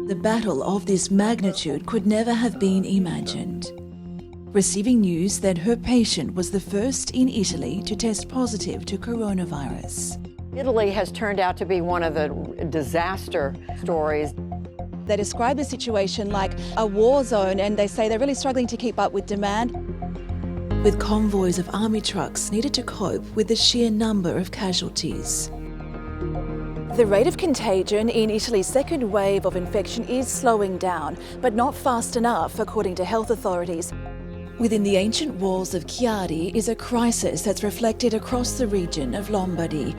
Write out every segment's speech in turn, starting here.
The battle of this magnitude could never have been imagined. Receiving news that her patient was the first in Italy to test positive to coronavirus. Italy has turned out to be one of the disaster stories. They describe the situation like a war zone, and they say they're really struggling to keep up with demand. With convoys of army trucks needed to cope with the sheer number of casualties. The rate of contagion in Italy's second wave of infection is slowing down, but not fast enough, according to health authorities. Within the ancient walls of Chiari is a crisis that's reflected across the region of Lombardy.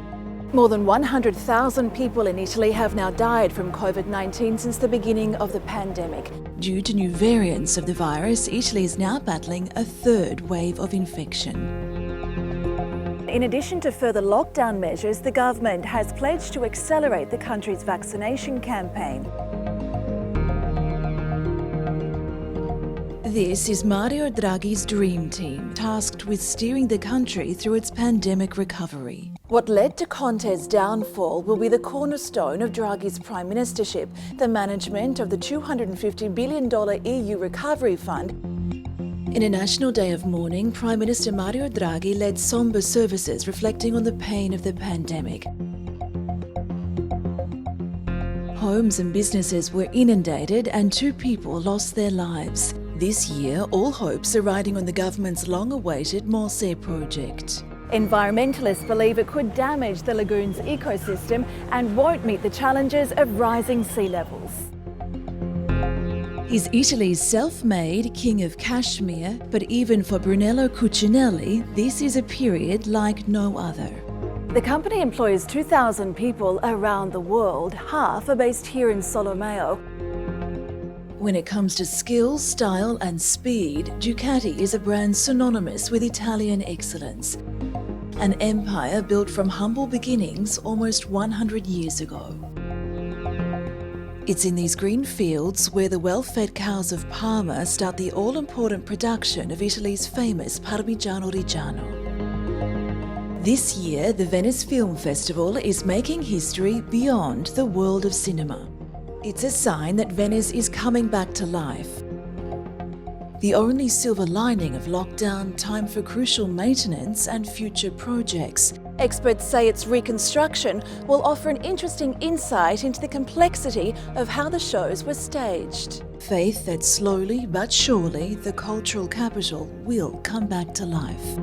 More than 100,000 people in Italy have now died from COVID-19 since the beginning of the pandemic. Due to new variants of the virus, Italy is now battling a third wave of infection. In addition to further lockdown measures, the government has pledged to accelerate the country's vaccination campaign. This is Mario Draghi's dream team, tasked with steering the country through its pandemic recovery. What led to Conte's downfall will be the cornerstone of Draghi's prime ministership, the management of the $250 billion EU Recovery Fund. In a national day of mourning, Prime Minister Mario Draghi led sombre services reflecting on the pain of the pandemic. Homes and businesses were inundated and 2 people lost their lives. This year, all hopes are riding on the government's long-awaited Morse project. Environmentalists believe it could damage the lagoon's ecosystem and won't meet the challenges of rising sea levels. He's Italy's self-made King of Kashmir, but even for Brunello Cucinelli, this is a period like no other. The company employs 2,000 people around the world, half are based here in Solomeo. When it comes to skill, style and speed, Ducati is a brand synonymous with Italian excellence. An empire built from humble beginnings almost 100 years ago. It's in these green fields where the well-fed cows of Parma start the all-important production of Italy's famous Parmigiano Reggiano. This year, the Venice Film Festival is making history beyond the world of cinema. It's a sign that Venice is coming back to life. The only silver lining of lockdown, time for crucial maintenance and future projects. Experts say its reconstruction will offer an interesting insight into the complexity of how the shows were staged. Faith that slowly but surely the cultural capital will come back to life.